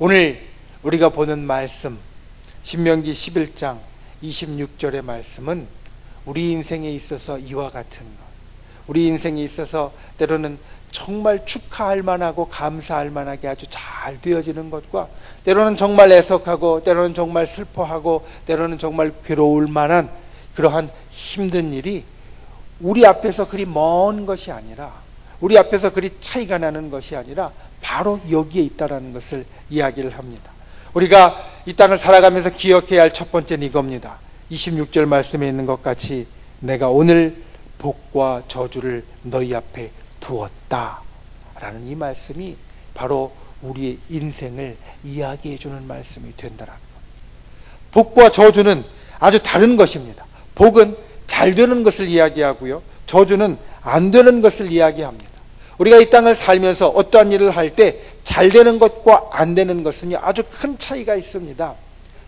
오늘 우리가 보는 말씀, 신명기 11장 26절의 말씀은 우리 인생에 있어서 이와 같은 것, 우리 인생에 있어서 때로는 정말 축하할 만하고 감사할 만하게 아주 잘 되어지는 것과, 때로는 정말 애석하고 때로는 정말 슬퍼하고 때로는 정말 괴로울 만한 그러한 힘든 일이 우리 앞에서 그리 먼 것이 아니라, 우리 앞에서 그리 차이가 나는 것이 아니라 바로 여기에 있다라는 것을 이야기를 합니다. 우리가 이 땅을 살아가면서 기억해야 할 첫 번째는 이겁니다. 26절 말씀에 있는 것 같이 내가 오늘 복과 저주를 너희 앞에 두었다 라는 이 말씀이 바로 우리의 인생을 이야기해 주는 말씀이 된다라는 겁니다. 복과 저주는 아주 다른 것입니다. 복은 잘 되는 것을 이야기하고요, 저주는 안 되는 것을 이야기합니다. 우리가 이 땅을 살면서 어떠한 일을 할 때 잘 되는 것과 안 되는 것은 아주 큰 차이가 있습니다.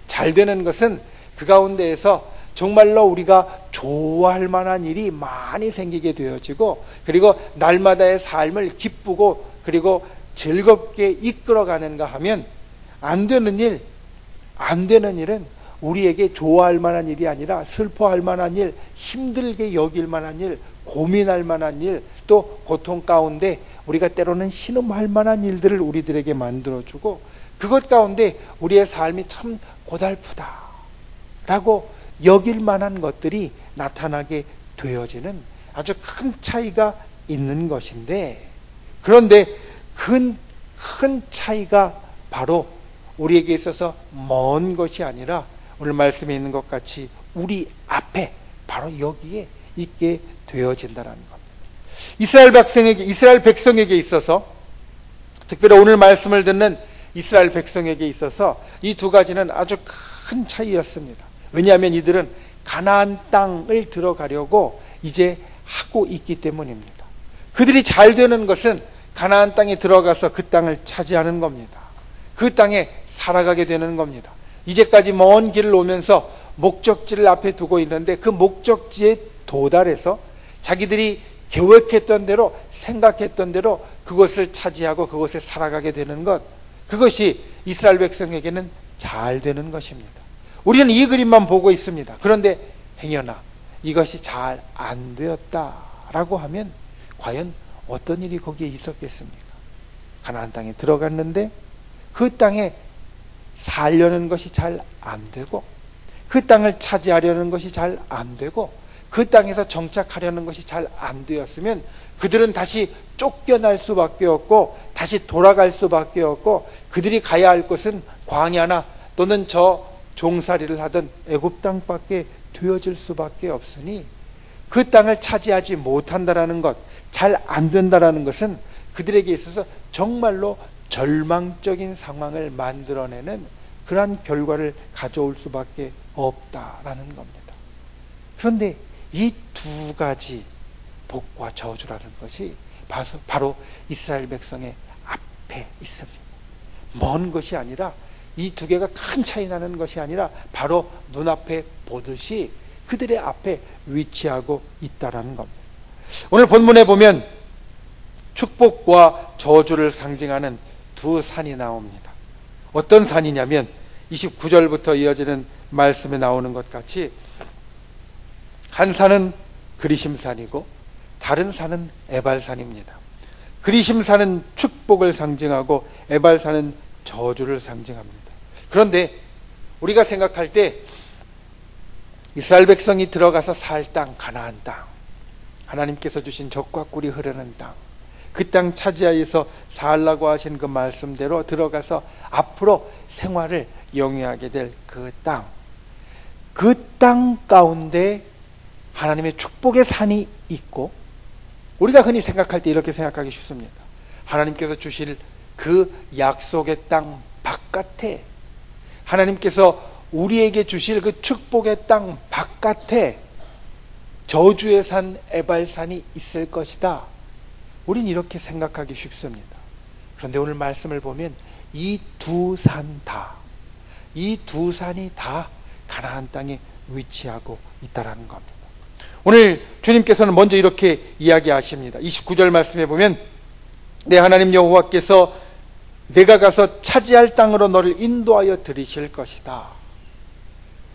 잘 되는 것은 그 가운데에서 정말로 우리가 좋아할 만한 일이 많이 생기게 되어지고, 그리고 날마다의 삶을 기쁘고 그리고 즐겁게 이끌어가는가 하면, 안 되는 일은 우리에게 좋아할 만한 일이 아니라 슬퍼할 만한 일, 힘들게 여길 만한 일, 고민할 만한 일, 또 고통 가운데 우리가 때로는 신음할 만한 일들을 우리들에게 만들어주고, 그것 가운데 우리의 삶이 참 고달프다라고 여길 만한 것들이 나타나게 되어지는 아주 큰 차이가 있는 것인데, 그런데 큰 차이가 바로 우리에게 있어서 먼 것이 아니라 오늘 말씀에 있는 것 같이 우리 앞에 바로 여기에 있게 되어진다는 겁니다. 이스라엘 백성에게 있어서, 특별히 오늘 말씀을 듣는 이스라엘 백성에게 있어서 이 두 가지는 아주 큰 차이였습니다. 왜냐하면 이들은 가나안 땅을 들어가려고 이제 하고 있기 때문입니다. 그들이 잘 되는 것은 가나안 땅에 들어가서 그 땅을 차지하는 겁니다. 그 땅에 살아가게 되는 겁니다. 이제까지 먼 길을 오면서 목적지를 앞에 두고 있는데, 그 목적지에 도달해서 자기들이 계획했던 대로, 생각했던 대로 그것을 차지하고 그것에 살아가게 되는 것, 그것이 이스라엘 백성에게는 잘 되는 것입니다. 우리는 이 그림만 보고 있습니다. 그런데 행여나 이것이 잘 안 되었다라고 하면 과연 어떤 일이 거기에 있었겠습니까? 가나안 땅에 들어갔는데 그 땅에 살려는 것이 잘 안 되고, 그 땅을 차지하려는 것이 잘 안 되고, 그 땅에서 정착하려는 것이 잘 안 되었으면 그들은 다시 쫓겨날 수밖에 없고 다시 돌아갈 수밖에 없고, 그들이 가야 할 곳은 광야나 또는 저 종살이를 하던 애굽 땅밖에 되어질 수밖에 없으니, 그 땅을 차지하지 못한다라는 것, 잘 안 된다라는 것은 그들에게 있어서 정말로 절망적인 상황을 만들어내는 그러한 결과를 가져올 수밖에 없다라는 겁니다. 그런데 이 두 가지 복과 저주라는 것이 바로 이스라엘 백성의 앞에 있습니다. 먼 것이 아니라, 이 두 개가 큰 차이 나는 것이 아니라 바로 눈앞에 보듯이 그들의 앞에 위치하고 있다라는 겁니다. 오늘 본문에 보면 축복과 저주를 상징하는 두 산이 나옵니다. 어떤 산이냐면 29절부터 이어지는 말씀에 나오는 것 같이, 한 산은 그리심산이고 다른 산은 에발산입니다. 그리심산은 축복을 상징하고 에발산은 저주를 상징합니다. 그런데 우리가 생각할 때 이스라엘 백성이 들어가서 살 땅, 가나안 땅, 하나님께서 주신 젖과 꿀이 흐르는 땅, 그 땅 차지하여서 살라고 하신 그 말씀대로 들어가서 앞으로 생활을 영위하게 될 그 땅, 그 땅 가운데 하나님의 축복의 산이 있고, 우리가 흔히 생각할 때 이렇게 생각하기 쉽습니다. 하나님께서 주실 그 약속의 땅 바깥에, 하나님께서 우리에게 주실 그 축복의 땅 바깥에 저주의 산 에발산이 있을 것이다. 우린 이렇게 생각하기 쉽습니다. 그런데 오늘 말씀을 보면 이 두 산 다, 이 두 산이 다 가나안 땅에 위치하고 있다라는 겁니다. 오늘 주님께서는 먼저 이렇게 이야기하십니다. 29절 말씀에 보면 내 하나님 여호와께서 내가 가서 차지할 땅으로 너를 인도하여 들이실 것이다.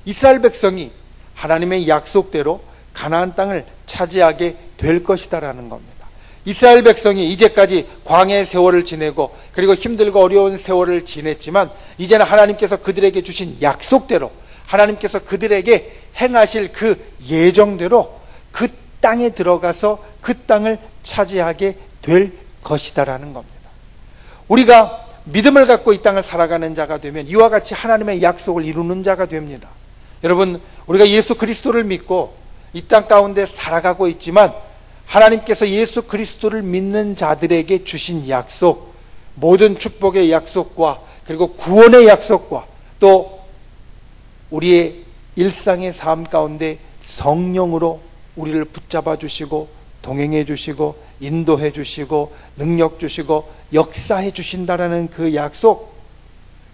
이스라엘 백성이 하나님의 약속대로 가나안 땅을 차지하게 될 것이다라는 겁니다. 이스라엘 백성이 이제까지 광야의 세월을 지내고 그리고 힘들고 어려운 세월을 지냈지만 이제는 하나님께서 그들에게 주신 약속대로, 하나님께서 그들에게 행하실 그 예정대로 그 땅에 들어가서 그 땅을 차지하게 될 것이다라는 겁니다. 우리가 믿음을 갖고 이 땅을 살아가는 자가 되면 이와 같이 하나님의 약속을 이루는 자가 됩니다. 여러분, 우리가 예수 그리스도를 믿고 이 땅 가운데 살아가고 있지만 하나님께서 예수 그리스도를 믿는 자들에게 주신 약속, 모든 축복의 약속과 그리고 구원의 약속과 또 우리의 일상의 삶 가운데 성령으로 우리를 붙잡아 주시고 동행해 주시고 인도해 주시고 능력 주시고 역사해 주신다라는 그 약속,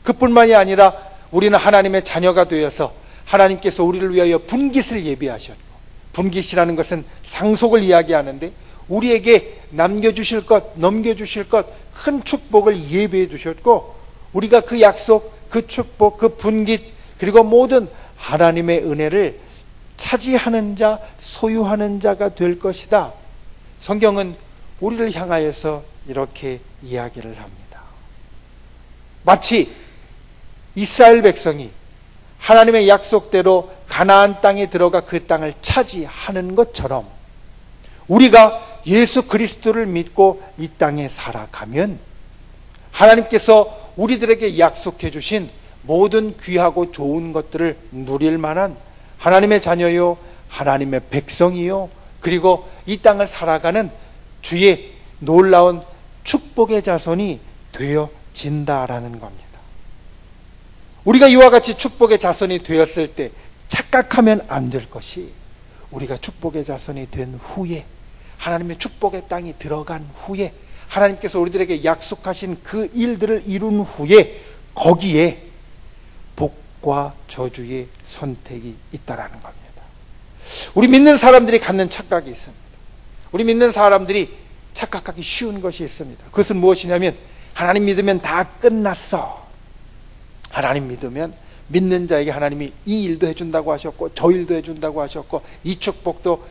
그뿐만이 아니라 우리는 하나님의 자녀가 되어서 하나님께서 우리를 위하여 분깃을 예비하셨고, 분깃이라는 것은 상속을 이야기하는데 우리에게 남겨주실 것, 넘겨주실 것, 큰 축복을 예비해 주셨고 우리가 그 약속, 그 축복, 그 분깃 그리고 모든 하나님의 은혜를 차지하는 자, 소유하는 자가 될 것이다. 성경은 우리를 향하여서 이렇게 이야기를 합니다. 마치 이스라엘 백성이 하나님의 약속대로 가나안 땅에 들어가 그 땅을 차지하는 것처럼 우리가 예수 그리스도를 믿고 이 땅에 살아가면 하나님께서 우리들에게 약속해 주신 모든 귀하고 좋은 것들을 누릴 만한 하나님의 자녀요, 하나님의 백성이요, 그리고 이 땅을 살아가는 주의 놀라운 축복의 자손이 되어진다라는 겁니다. 우리가 이와 같이 축복의 자손이 되었을 때 착각하면 안 될 것이, 우리가 축복의 자손이 된 후에, 하나님의 축복의 땅이 들어간 후에, 하나님께서 우리들에게 약속하신 그 일들을 이룬 후에 거기에 복과 저주의 선택이 있다라는 겁니다. 우리 믿는 사람들이 갖는 착각이 있습니다. 우리 믿는 사람들이 착각하기 쉬운 것이 있습니다. 그것은 무엇이냐면 하나님 믿으면 다 끝났어. 하나님 믿으면 믿는 자에게 하나님이 이 일도 해준다고 하셨고 저 일도 해준다고 하셨고 이 축복도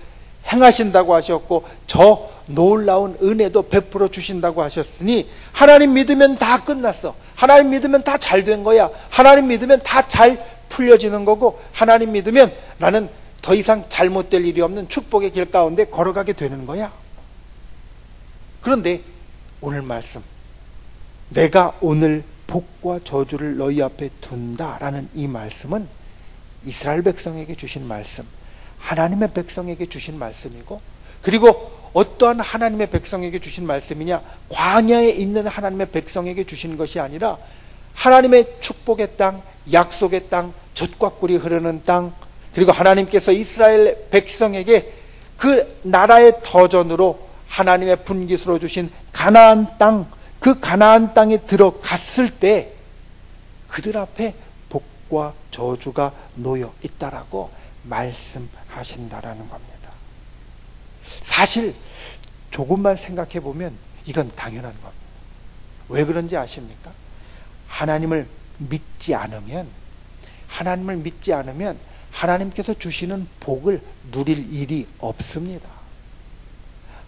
행하신다고 하셨고 저 놀라운 은혜도 베풀어 주신다고 하셨으니 하나님 믿으면 다 끝났어. 하나님 믿으면 다 잘 된 거야. 하나님 믿으면 다 잘 풀려지는 거고 하나님 믿으면 나는 더 이상 잘못될 일이 없는 축복의 길 가운데 걸어가게 되는 거야. 그런데 오늘 말씀, 내가 오늘 복과 저주를 너희 앞에 둔다라는 이 말씀은 이스라엘 백성에게 주신 말씀, 하나님의 백성에게 주신 말씀이고, 그리고 어떠한 하나님의 백성에게 주신 말씀이냐, 광야에 있는 하나님의 백성에게 주신 것이 아니라 하나님의 축복의 땅, 약속의 땅, 젖과 꿀이 흐르는 땅, 그리고 하나님께서 이스라엘 백성에게 그 나라의 터전으로 하나님의 분깃으로 주신 가나안 땅, 그 가나안 땅에 들어갔을 때 그들 앞에 복과 저주가 놓여 있다라고 말씀하신다라는 겁니다. 사실 조금만 생각해 보면 이건 당연한 겁니다. 왜 그런지 아십니까? 하나님을 믿지 않으면 하나님께서 주시는 복을 누릴 일이 없습니다.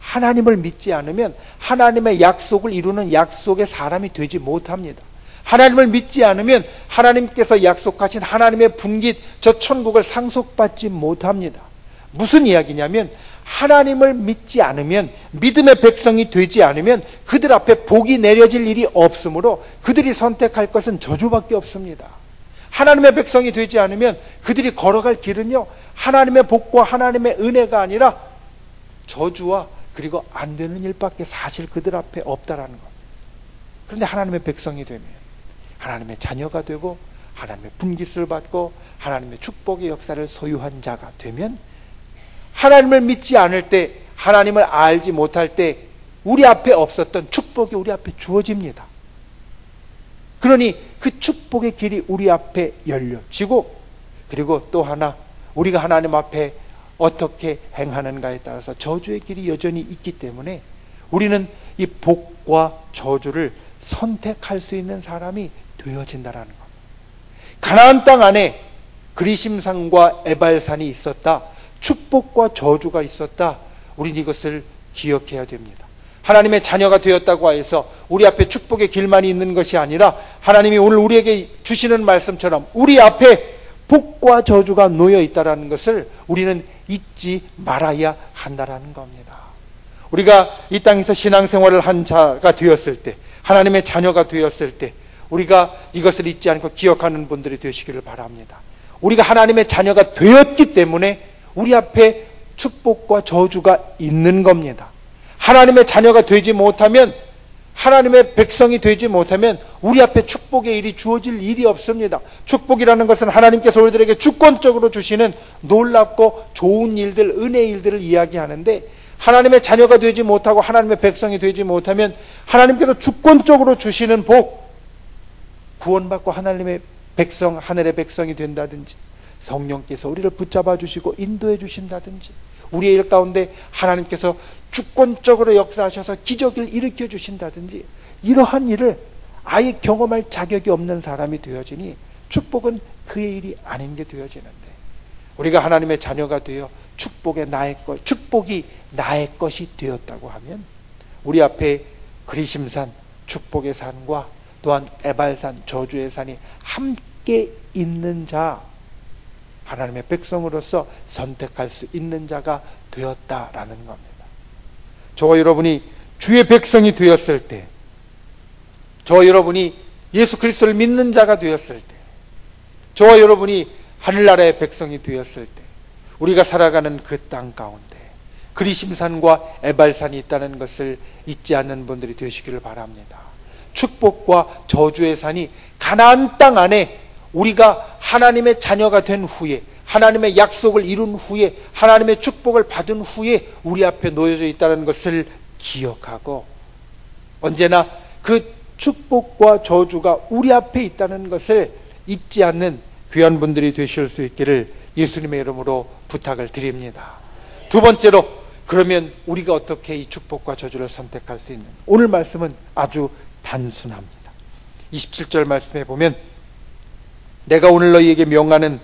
하나님을 믿지 않으면 하나님의 약속을 이루는 약속의 사람이 되지 못합니다. 하나님을 믿지 않으면 하나님께서 약속하신 하나님의 분깃, 저 천국을 상속받지 못합니다. 무슨 이야기냐면 하나님을 믿지 않으면, 믿음의 백성이 되지 않으면 그들 앞에 복이 내려질 일이 없으므로 그들이 선택할 것은 저주밖에 없습니다. 하나님의 백성이 되지 않으면 그들이 걸어갈 길은요, 하나님의 복과 하나님의 은혜가 아니라 저주와 그리고 안 되는 일밖에 사실 그들 앞에 없다라는 겁니다. 그런데 하나님의 백성이 되면, 하나님의 자녀가 되고 하나님의 분깃을 받고 하나님의 축복의 역사를 소유한 자가 되면, 하나님을 믿지 않을 때, 하나님을 알지 못할 때 우리 앞에 없었던 축복이 우리 앞에 주어집니다. 그러니 그 축복의 길이 우리 앞에 열려지고, 그리고 또 하나, 우리가 하나님 앞에 어떻게 행하는가에 따라서 저주의 길이 여전히 있기 때문에 우리는 이 복과 저주를 선택할 수 있는 사람이 되어진다라는 겁니다. 가나안 땅 안에 그리심산과 에발산이 있었다. 축복과 저주가 있었다. 우린 이것을 기억해야 됩니다. 하나님의 자녀가 되었다고 해서 우리 앞에 축복의 길만이 있는 것이 아니라 하나님이 오늘 우리에게 주시는 말씀처럼 우리 앞에 복과 저주가 놓여 있다는 것을 우리는 잊지 말아야 한다는 겁니다. 우리가 이 땅에서 신앙생활을 한 자가 되었을 때, 하나님의 자녀가 되었을 때 우리가 이것을 잊지 않고 기억하는 분들이 되시기를 바랍니다. 우리가 하나님의 자녀가 되었기 때문에 우리 앞에 축복과 저주가 있는 겁니다. 하나님의 자녀가 되지 못하면, 하나님의 백성이 되지 못하면 우리 앞에 축복의 일이 주어질 일이 없습니다. 축복이라는 것은 하나님께서 우리들에게 주권적으로 주시는 놀랍고 좋은 일들, 은혜의 일들을 이야기하는데, 하나님의 자녀가 되지 못하고 하나님의 백성이 되지 못하면 하나님께서 주권적으로 주시는 복, 구원받고 하나님의 백성, 하늘의 백성이 된다든지, 성령께서 우리를 붙잡아 주시고 인도해 주신다든지, 우리의 일 가운데 하나님께서 주권적으로 역사하셔서 기적을 일으켜 주신다든지, 이러한 일을 아예 경험할 자격이 없는 사람이 되어지니 축복은 그의 일이 아닌 게 되어지는데, 우리가 하나님의 자녀가 되어 축복이 나의 것이 되었다고 하면 우리 앞에 그리심산, 축복의 산과 또한 에발산, 저주의 산이 함께 있는 자, 하나님의 백성으로서 선택할 수 있는 자가 되었다라는 겁니다. 저와 여러분이 주의 백성이 되었을 때, 저와 여러분이 예수 그리스도를 믿는 자가 되었을 때, 저와 여러분이 하늘나라의 백성이 되었을 때, 우리가 살아가는 그 땅 가운데 그리심산과 에발산이 있다는 것을 잊지 않는 분들이 되시기를 바랍니다. 축복과 저주의 산이 가나안 땅 안에 우리가 하나님의 자녀가 된 후에, 하나님의 약속을 이룬 후에, 하나님의 축복을 받은 후에 우리 앞에 놓여져 있다는 것을 기억하고, 언제나 그 축복과 저주가 우리 앞에 있다는 것을 잊지 않는 귀한 분들이 되실 수 있기를 예수님의 이름으로 부탁을 드립니다. 두 번째로, 그러면 우리가 어떻게 이 축복과 저주를 선택할 수 있는가? 오늘 말씀은 아주 단순합니다. 27절 말씀에 보면, 내가 오늘 너희에게 명하는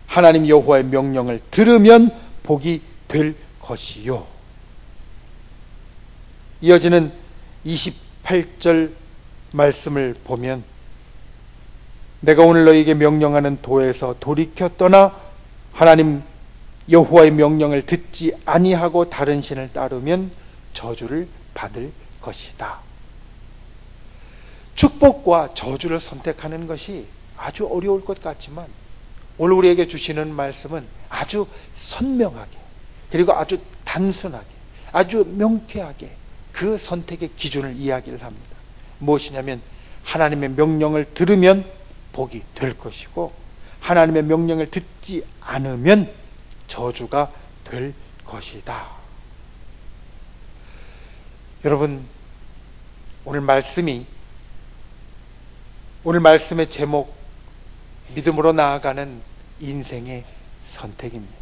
하나님 여호와의 명령을 들으면 복이 될 것이요. 이어지는 28절 말씀을 보면, 내가 오늘 너희에게 명령하는 도에서 돌이켜 떠나 하나님 여호와의 명령을 듣지 아니하고 다른 신을 따르면 저주를 받을 것이다. 축복과 저주를 선택하는 것이 아주 어려울 것 같지만 오늘 우리에게 주시는 말씀은 아주 선명하게, 그리고 아주 단순하게, 아주 명쾌하게 그 선택의 기준을 이야기를 합니다. 무엇이냐면, 하나님의 명령을 들으면 복이 될 것이고, 하나님의 명령을 듣지 않으면 저주가 될 것이다. 여러분, 오늘 말씀의 제목, 믿음으로 나아가는 인생의 선택입니다.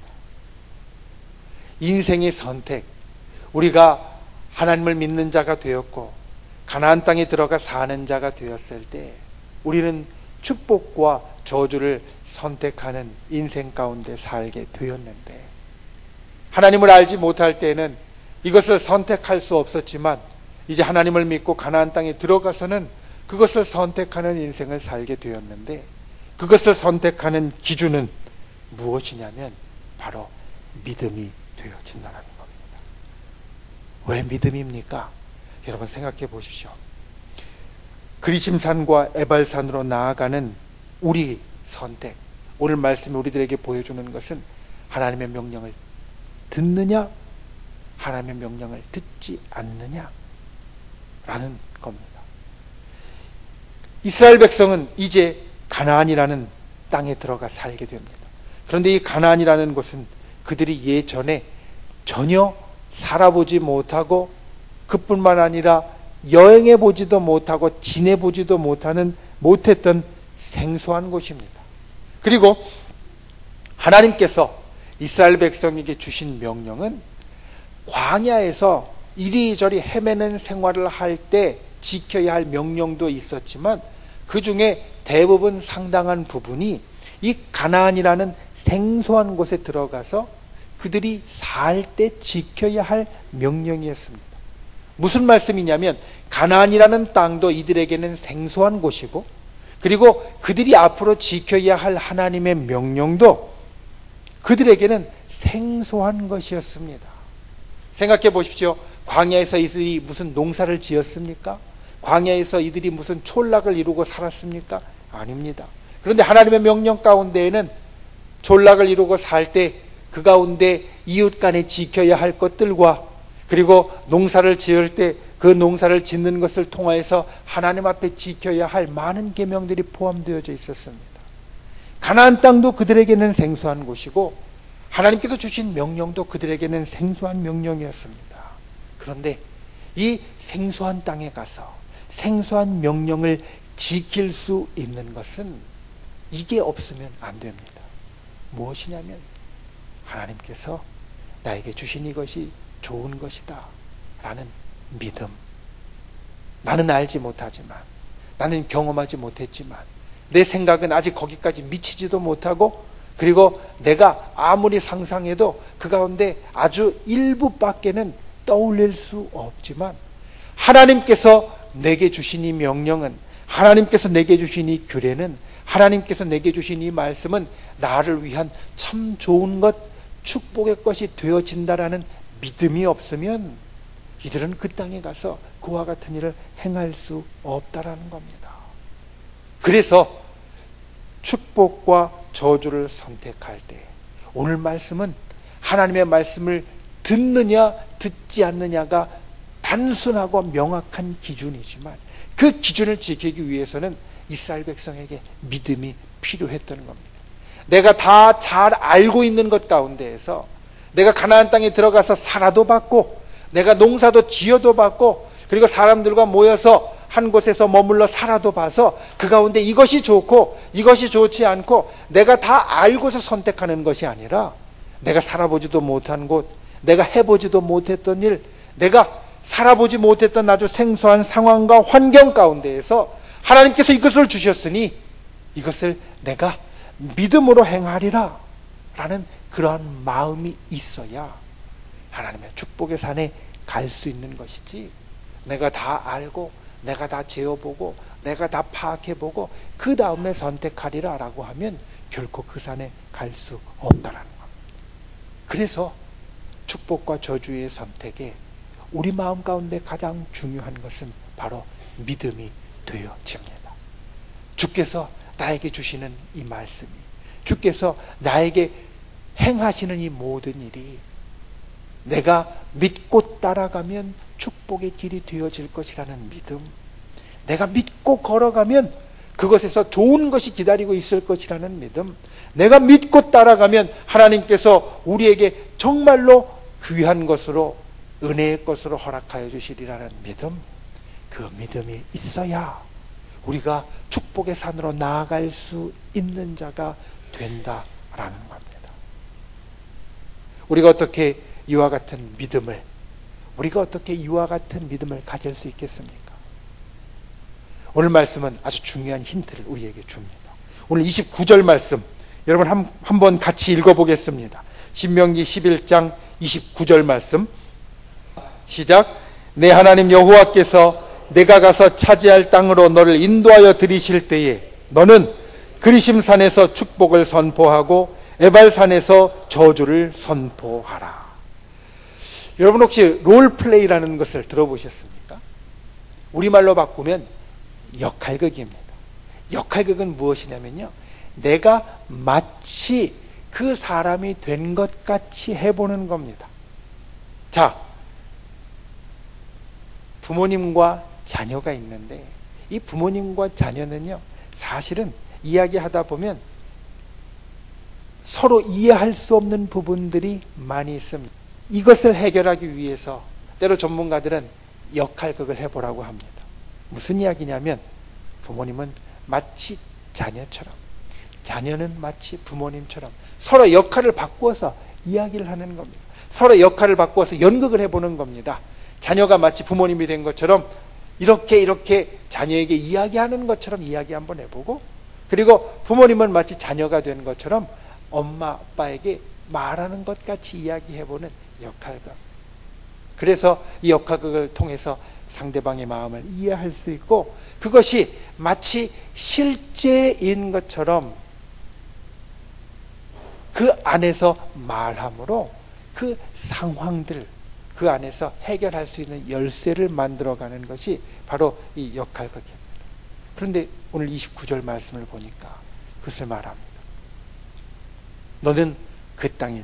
인생의 선택, 우리가 하나님을 믿는 자가 되었고 가나안 땅에 들어가 사는 자가 되었을 때 우리는 축복과 저주를 선택하는 인생 가운데 살게 되었는데, 하나님을 알지 못할 때는 이것을 선택할 수 없었지만 이제 하나님을 믿고 가나안 땅에 들어가서는 그것을 선택하는 인생을 살게 되었는데, 그것을 선택하는 기준은 무엇이냐면 바로 믿음이 되어진다는 겁니다. 왜 믿음입니까? 여러분 생각해 보십시오. 그리심산과 에발산으로 나아가는 우리 선택, 오늘 말씀이 우리들에게 보여주는 것은 하나님의 명령을 듣느냐, 하나님의 명령을 듣지 않느냐 라는 겁니다. 이스라엘 백성은 이제 가나안이라는 땅에 들어가 살게 됩니다. 그런데 이 가나안이라는 곳은 그들이 예전에 전혀 살아보지 못하고, 그뿐만 아니라 여행해 보지도 못하고 지내보지도 못했던 생소한 곳입니다. 그리고 하나님께서 이스라엘 백성에게 주신 명령은 광야에서 이리저리 헤매는 생활을 할 때 지켜야 할 명령도 있었지만 그 중에 대부분 상당한 부분이 이 가나안이라는 생소한 곳에 들어가서 그들이 살 때 지켜야 할 명령이었습니다. 무슨 말씀이냐면 가나안이라는 땅도 이들에게는 생소한 곳이고, 그리고 그들이 앞으로 지켜야 할 하나님의 명령도 그들에게는 생소한 것이었습니다. 생각해 보십시오. 광야에서 이들이 무슨 농사를 지었습니까? 광야에서 이들이 무슨 촌락을 이루고 살았습니까? 아닙니다. 그런데 하나님의 명령 가운데에는 촌락을 이루고 살 때 그 가운데 이웃 간에 지켜야 할 것들과, 그리고 농사를 지을 때 그 농사를 짓는 것을 통하여서 하나님 앞에 지켜야 할 많은 계명들이 포함되어져 있었습니다. 가나안 땅도 그들에게는 생소한 곳이고 하나님께서 주신 명령도 그들에게는 생소한 명령이었습니다. 그런데 이 생소한 땅에 가서 생소한 명령을 지킬 수 있는 것은 이게 없으면 안 됩니다. 무엇이냐면 하나님께서 나에게 주신 이것이 좋은 것이다 라는 믿음. 나는 알지 못하지만, 나는 경험하지 못했지만, 내 생각은 아직 거기까지 미치지도 못하고, 그리고 내가 아무리 상상해도 그 가운데 아주 일부밖에는 떠올릴 수 없지만, 하나님께서 내게 주신 이 명령은, 하나님께서 내게 주신 이 규례는, 하나님께서 내게 주신 이 말씀은 나를 위한 참 좋은 것, 축복의 것이 되어진다라는 믿음이 없으면 이들은 그 땅에 가서 그와 같은 일을 행할 수 없다라는 겁니다. 그래서 축복과 저주를 선택할 때 오늘 말씀은 하나님의 말씀을 듣느냐 듣지 않느냐가 단순하고 명확한 기준이지만 그 기준을 지키기 위해서는 이스라엘 백성에게 믿음이 필요했던 겁니다. 내가 다 잘 알고 있는 것 가운데에서 내가 가나안 땅에 들어가서 살아도 봤고, 내가 농사도 지어도 봤고, 그리고 사람들과 모여서 한 곳에서 머물러 살아도 봐서 그 가운데 이것이 좋고 이것이 좋지 않고 내가 다 알고서 선택하는 것이 아니라, 내가 살아보지도 못한 곳, 내가 해보지도 못했던 일, 내가 살아보지 못했던 아주 생소한 상황과 환경 가운데에서 하나님께서 이것을 주셨으니 이것을 내가 믿음으로 행하리라 라는 그러한 마음이 있어야 하나님의 축복의 산에 갈 수 있는 것이지, 내가 다 알고 내가 다 재어보고 내가 다 파악해보고 그 다음에 선택하리라 라고 하면 결코 그 산에 갈 수 없다라는 겁니다. 그래서 축복과 저주의 선택에 우리 마음 가운데 가장 중요한 것은 바로 믿음이 되어집니다. 주께서 나에게 주시는 이 말씀이, 주께서 나에게 행하시는 이 모든 일이 내가 믿고 따라가면 축복의 길이 되어질 것이라는 믿음, 내가 믿고 걸어가면 그것에서 좋은 것이 기다리고 있을 것이라는 믿음, 내가 믿고 따라가면 하나님께서 우리에게 정말로 귀한 것으로, 은혜의 것으로 허락하여 주시리라는 믿음, 그 믿음이 있어야 우리가 축복의 산으로 나아갈 수 있는 자가 된다라는 겁니다. 우리가 어떻게 이와 같은 믿음을, 우리가 어떻게 이와 같은 믿음을 가질 수 있겠습니까? 오늘 말씀은 아주 중요한 힌트를 우리에게 줍니다. 오늘 29절 말씀 여러분 한번 같이 읽어보겠습니다. 신명기 11장 29절 말씀 시작. 내 하나님 여호와께서 내가 가서 차지할 땅으로 너를 인도하여 들이실 때에 너는 그리심산에서 축복을 선포하고 에발산에서 저주를 선포하라. 여러분 혹시 롤플레이라는 것을 들어보셨습니까? 우리말로 바꾸면 역할극입니다. 역할극은 무엇이냐면요, 내가 마치 그 사람이 된 것 같이 해보는 겁니다. 자, 부모님과 자녀가 있는데 이 부모님과 자녀는요, 사실은 이야기하다 보면 서로 이해할 수 없는 부분들이 많이 있습니다. 이것을 해결하기 위해서 때로 전문가들은 역할극을 해보라고 합니다. 무슨 이야기냐면 부모님은 마치 자녀처럼, 자녀는 마치 부모님처럼 서로 역할을 바꾸어서 이야기를 하는 겁니다. 서로 역할을 바꾸어서 연극을 해보는 겁니다. 자녀가 마치 부모님이 된 것처럼 이렇게 자녀에게 이야기하는 것처럼 이야기 한번 해보고, 그리고 부모님은 마치 자녀가 된 것처럼 엄마 아빠에게 말하는 것 같이 이야기해보는 역할극. 그래서 이 역할극을 통해서 상대방의 마음을 이해할 수 있고, 그것이 마치 실제인 것처럼 그 안에서 말함으로 그 상황들, 그 안에서 해결할 수 있는 열쇠를 만들어가는 것이 바로 이 역할극입니다. 그런데 오늘 29절 말씀을 보니까 그것을 말합니다. 너는 그 땅에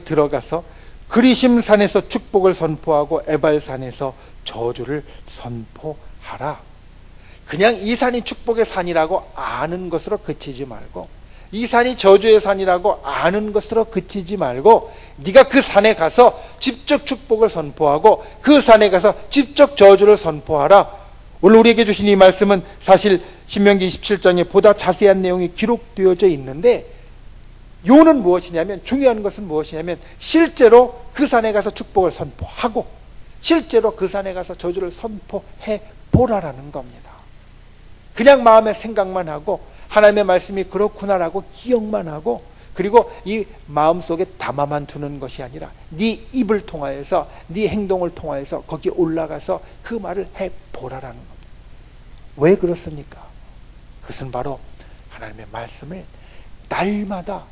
들어가서 그리심산에서 축복을 선포하고 에발산에서 저주를 선포하라. 그냥 이 산이 축복의 산이라고 아는 것으로 그치지 말고, 이 산이 저주의 산이라고 아는 것으로 그치지 말고, 네가 그 산에 가서 직접 축복을 선포하고 그 산에 가서 직접 저주를 선포하라. 오늘 우리에게 주신 이 말씀은 사실 신명기 27장에 보다 자세한 내용이 기록되어져 있는데, 요는 무엇이냐면, 중요한 것은 무엇이냐면 실제로 그 산에 가서 축복을 선포하고 실제로 그 산에 가서 저주를 선포해 보라라는 겁니다. 그냥 마음에 생각만 하고 하나님의 말씀이 그렇구나라고 기억만 하고, 그리고 이 마음속에 담아만 두는 것이 아니라 네 입을 통하여서, 네 행동을 통하여서 거기에 올라가서 그 말을 해보라라는 겁니다. 왜 그렇습니까? 그것은 바로 하나님의 말씀을 날마다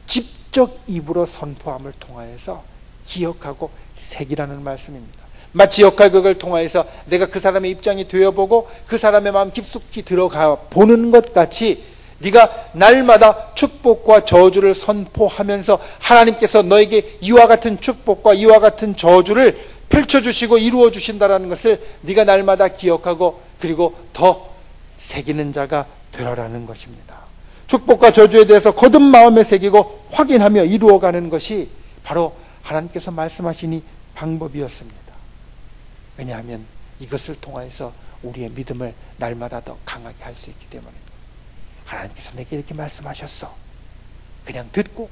직접 입으로 선포함을 통하여서 기억하고 새기라는 말씀입니다. 마치 역할극을 통하여서 내가 그 사람의 입장이 되어보고 그 사람의 마음 깊숙이 들어가 보는 것 같이, 네가 날마다 축복과 저주를 선포하면서 하나님께서 너에게 이와 같은 축복과 이와 같은 저주를 펼쳐주시고 이루어 주신다는 것을 네가 날마다 기억하고, 그리고 더 새기는 자가 되라라는 것입니다. 축복과 저주에 대해서 거듭 마음에 새기고 확인하며 이루어가는 것이 바로 하나님께서 말씀하신 이 방법이었습니다. 왜냐하면 이것을 통해서 우리의 믿음을 날마다 더 강하게 할 수 있기 때문입니다. 하나님께서 내게 이렇게 말씀하셨어. 그냥 듣고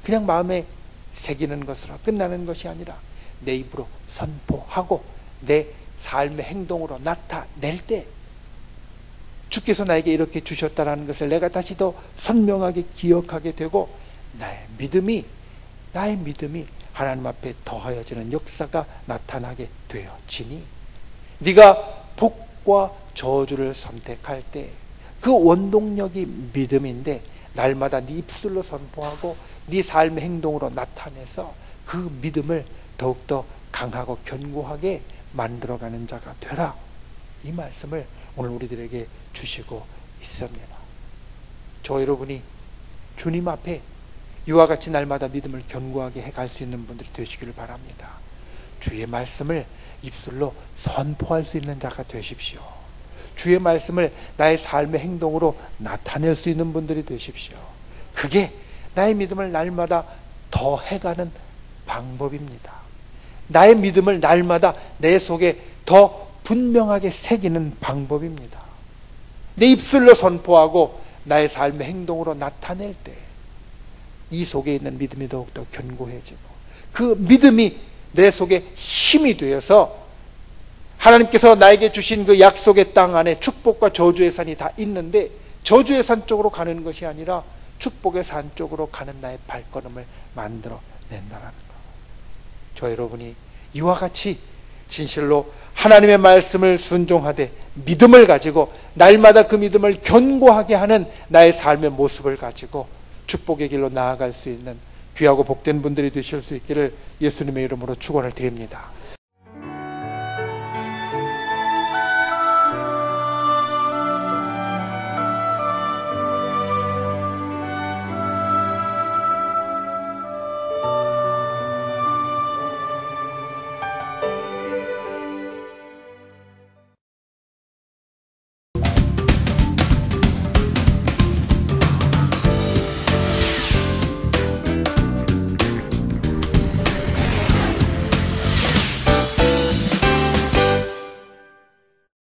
그냥 마음에 새기는 것으로 끝나는 것이 아니라 내 입으로 선포하고 내 삶의 행동으로 나타낼 때, 주께서 나에게 이렇게 주셨다라는 것을 내가 다시 더 선명하게 기억하게 되고, 나의 믿음이 하나님 앞에 더하여지는 역사가 나타나게 되어지니, 네가 복과 저주를 선택할 때 그 원동력이 믿음인데, 날마다 네 입술로 선포하고 네 삶의 행동으로 나타내서 그 믿음을 더욱더 강하고 견고하게 만들어가는 자가 되라. 이 말씀을 오늘 우리들에게 주시고 있습니다. 저 여러분이 주님 앞에 이와 같이 날마다 믿음을 견고하게 해갈 수 있는 분들이 되시기를 바랍니다. 주의 말씀을 입술로 선포할 수 있는 자가 되십시오. 주의 말씀을 나의 삶의 행동으로 나타낼 수 있는 분들이 되십시오. 그게 나의 믿음을 날마다 더 해가는 방법입니다. 나의 믿음을 날마다 내 속에 더 분명하게 새기는 방법입니다. 내 입술로 선포하고 나의 삶의 행동으로 나타낼 때 이 속에 있는 믿음이 더욱더 견고해지고, 그 믿음이 내 속에 힘이 되어서 하나님께서 나에게 주신 그 약속의 땅 안에 축복과 저주의 산이 다 있는데, 저주의 산 쪽으로 가는 것이 아니라 축복의 산 쪽으로 가는 나의 발걸음을 만들어 낸다는 것. 저 여러분이 이와 같이 진실로 하나님의 말씀을 순종하되 믿음을 가지고 날마다 그 믿음을 견고하게 하는 나의 삶의 모습을 가지고 축복의 길로 나아갈 수 있는 귀하고 복된 분들이 되실 수 있기를 예수님의 이름으로 축원을 드립니다.